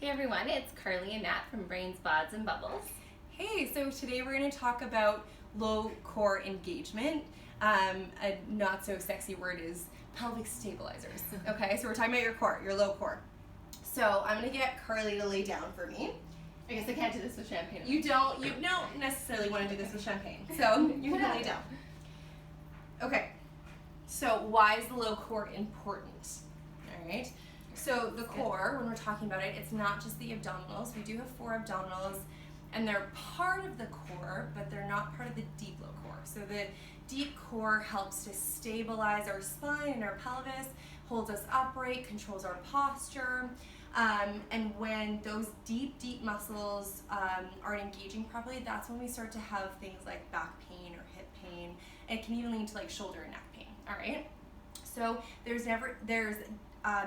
Hey everyone, it's Carly and Nat from Brains, Bods, and Bubbles. Hey, so today we're going to talk about low core engagement. A not so sexy word is pelvic stabilizers. Okay, so we're talking about your core, your low core. So I'm going to get Carly to lay down for me. I guess I can't do this with champagne. You don't necessarily want to do this with champagne, so you're going to lay down. Okay, so why is the low core important? All right. So the core, when we're talking about it, it's not just the abdominals. We do have 4 abdominals, and they're part of the core, but they're not part of the deep low core. So the deep core helps to stabilize our spine and our pelvis, holds us upright, controls our posture, and when those deep muscles aren't engaging properly, that's when we start to have things like back pain or hip pain, and it can even lead to like shoulder and neck pain. All right. So there's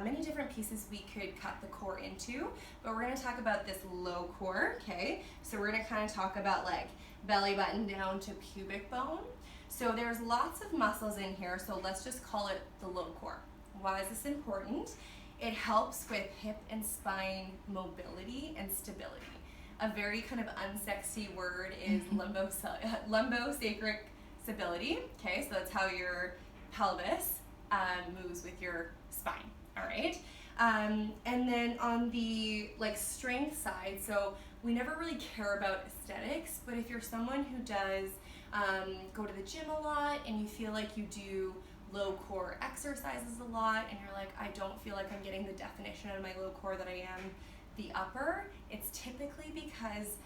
many different pieces we could cut the core into, but we're going to talk about this low core, okay? So we're going to kind of talk about like belly button down to pubic bone. So there's lots of muscles in here, so let's just call it the low core. Why is this important? It helps with hip and spine mobility and stability. A very kind of unsexy word is lumbosacral stability, okay? So that's how your pelvis moves with your spine. All right, and then on the like strength side, so we never really care about aesthetics, but if you're someone who does go to the gym a lot and you feel like you do low core exercises a lot and you're like, I don't feel like I'm getting the definition of my low core that I am the upper, it's typically because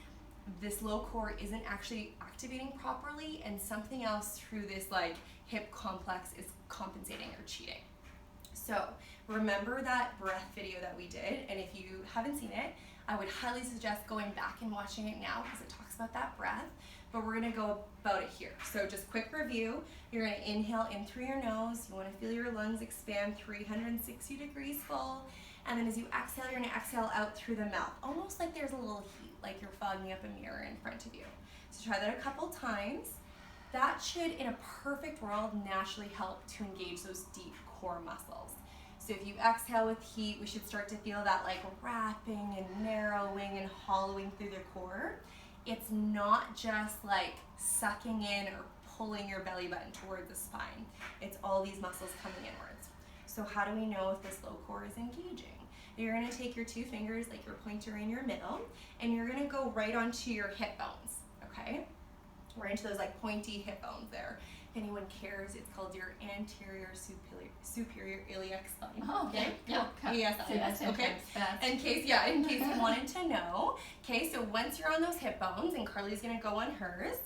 this low core isn't actually activating properly and something else through this like hip complex is compensating or cheating. So remember that breath video that we did, and if you haven't seen it, I would highly suggest going back and watching it now because it talks about that breath, but we're going to go about it here. So just quick review, you're going to inhale in through your nose, you want to feel your lungs expand 360 degrees full, and then as you exhale, you're going to exhale out through the mouth, almost like there's a little heat, like you're fogging up a mirror in front of you. So try that a couple times. That should, in a perfect world, naturally help to engage those deep core muscles. So if you exhale with heat, we should start to feel that like wrapping and narrowing and hollowing through the core. It's not just like sucking in or pulling your belly button towards the spine. It's all these muscles coming inwards. So how do we know if this low core is engaging? You're going to take your 2 fingers, like your pointer in your middle, and you're going to go right onto your hip bones, okay? Right into those like pointy hip bones there. If anyone cares, it's called your anterior superior iliac spine. Oh, okay. Yes, okay. In case you wanted to know. Okay, so once you're on those hip bones, and Carly's gonna go on hers,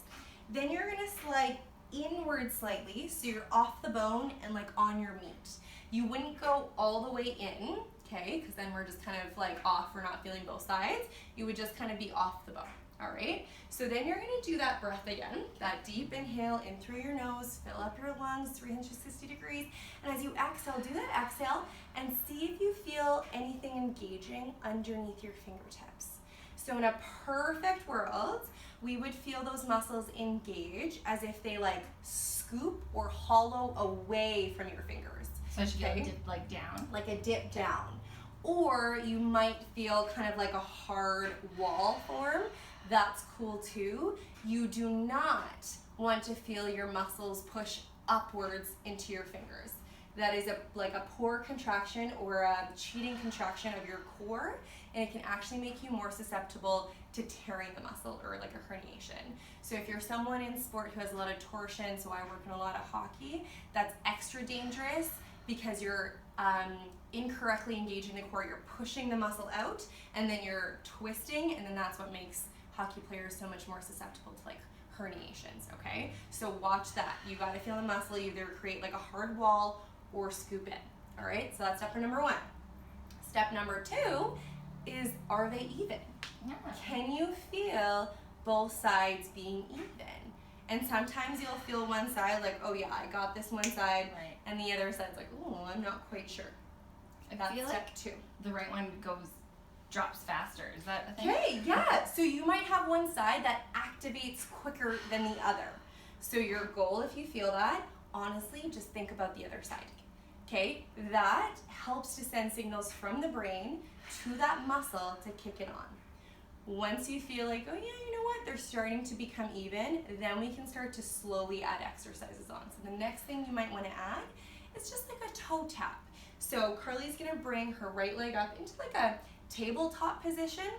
then you're gonna slide inward slightly, so you're off the bone and like on your meat. You wouldn't go all the way in, okay, because then we're just kind of like off, we're not feeling both sides. You would just kind of be off the bone. All right, so then you're going to do that breath again, that deep inhale in through your nose, fill up your lungs 360 degrees, and as you exhale, do that exhale and see if you feel anything engaging underneath your fingertips. So in a perfect world, we would feel those muscles engage as if they like scoop or hollow away from your fingers. So I should feel a dip like down? Like a dip down. Or you might feel kind of like a hard wall form. That's cool too. You do not want to feel your muscles push upwards into your fingers. That is like a poor contraction or a cheating contraction of your core, and it can actually make you more susceptible to tearing the muscle or like a herniation. So if you're someone in sport who has a lot of torsion, so I work in a lot of hockey, that's extra dangerous because you're incorrectly engaging the core. You're pushing the muscle out, and then you're twisting, and then that's what makes hockey players so much more susceptible to like herniations, okay? So watch that. You gotta feel the muscle either create like a hard wall or scoop in, all right? So that's step number 1. Step number 2 is, are they even? Yeah. Can you feel both sides being even? And sometimes you'll feel one side like, oh yeah, I got this one side, right. And the other side's like, oh, I'm not quite sure. I feel step like 2. The right one drops faster. Is that a thing? Okay, yeah. So you might have one side that activates quicker than the other. So your goal, if you feel that, honestly, just think about the other side. okay, that helps to send signals from the brain to that muscle to kick it on. Once you feel like, oh yeah, you know what, they're starting to become even, then we can start to slowly add exercises on. So the next thing you might want to add is just like a toe tap. So Carly's gonna bring her right leg up into like a tabletop position.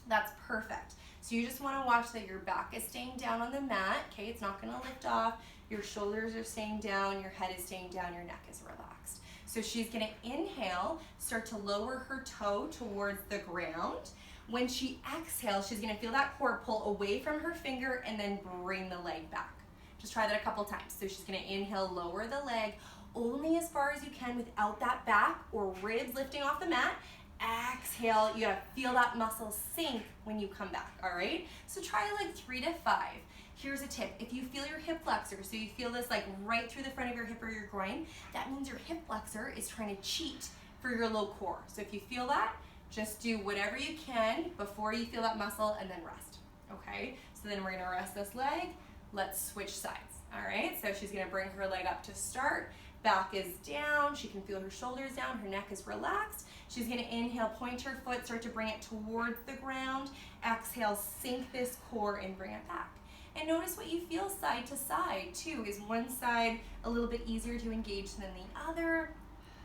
That's perfect. So you just wanna watch that your back is staying down on the mat, okay? It's not gonna lift off, your shoulders are staying down, your head is staying down, your neck is relaxed. So she's gonna inhale, start to lower her toe towards the ground. When she exhales, she's gonna feel that core pull away from her finger and then bring the leg back. Just try that a couple times. So she's gonna inhale, lower the leg only as far as you can without that back or ribs lifting off the mat. Exhale, you gotta feel that muscle sink when you come back, all right? So try like 3 to 5. Here's a tip. If you feel your hip flexor, so you feel this like right through the front of your hip or your groin, that means your hip flexor is trying to cheat for your low core. So if you feel that, just do whatever you can before you feel that muscle and then rest, okay? So then we're gonna rest this leg. Let's switch sides, all right? So she's gonna bring her leg up to start. Back is down, she can feel her shoulders down, her neck is relaxed. She's gonna inhale, point her foot, start to bring it towards the ground. Exhale, sink this core and bring it back. And notice what you feel side to side too. Is one side a little bit easier to engage than the other?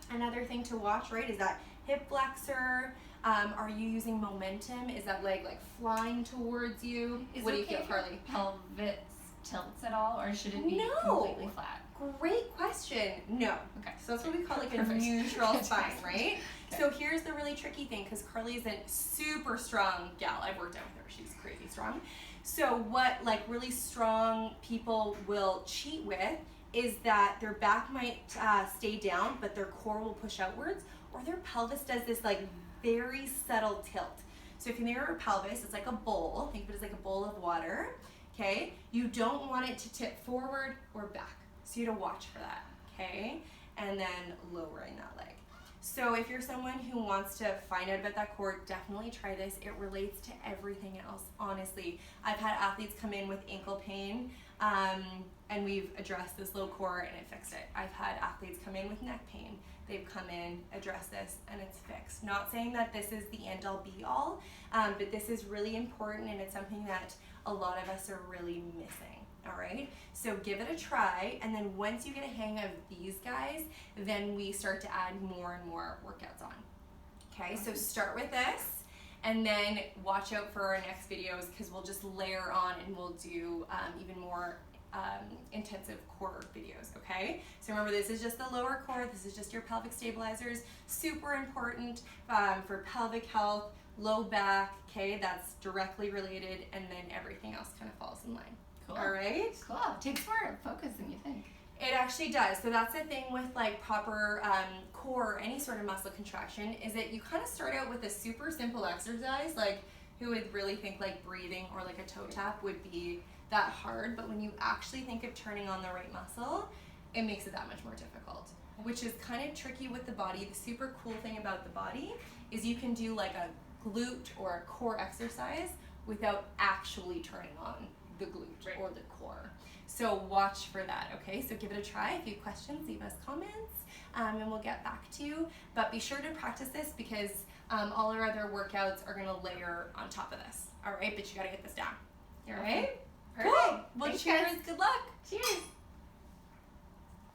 Another thing to watch, right, is that hip flexor. Are you using momentum? Is that leg like flying towards you? What do you feel, Carly? Pelvis tilts at all, or should it be completely flat? Great question. No. Okay. So that's what we call like a Perfect. neutral spine, right? Okay. So here's the really tricky thing, because Carly's a super strong gal. I've worked out with her. She's crazy strong. So what like really strong people will cheat with is that their back might stay down, but their core will push outwards, or their pelvis does this like very subtle tilt. So if you mirror your pelvis, it's like a bowl. Think of it as like a bowl of water, okay? You don't want it to tip forward or back. So you have to watch for that, okay? And then lowering that leg. So if you're someone who wants to find out about that core, definitely try this. It relates to everything else, honestly. I've had athletes come in with ankle pain, and we've addressed this low core and it fixed it. I've had athletes come in with neck pain. They've come in, addressed this, and it's fixed. Not saying that this is the end all be all, but this is really important, and it's something that a lot of us are really missing. All right, so give it a try, and then once you get a hang of these guys, then we start to add more and more workouts on. Okay, so start with this, and then watch out for our next videos, because we'll just layer on and we'll do even more intensive core videos, okay? So remember, this is just the lower core, this is just your pelvic stabilizers, super important for pelvic health, low back, okay? That's directly related, and then everything else kind of falls in line. Cool. All right? Cool. It takes more focus than you think. It actually does. So that's the thing with like proper core or any sort of muscle contraction, is that you kind of start out with a super simple exercise. Like, who would really think like breathing or like a toe tap would be that hard? But when you actually think of turning on the right muscle, it makes it that much more difficult, which is kind of tricky with the body. The super cool thing about the body is you can do like a glute or a core exercise without actually turning on the glute or the core. So watch for that, okay? So give it a try. If you have questions, leave us comments, and we'll get back to you. But be sure to practice this, because all our other workouts are gonna layer on top of this, all right? But you gotta get this down, all right? Perfect. Cool. Well, Thanks, cheers. guys. Good luck. Cheers.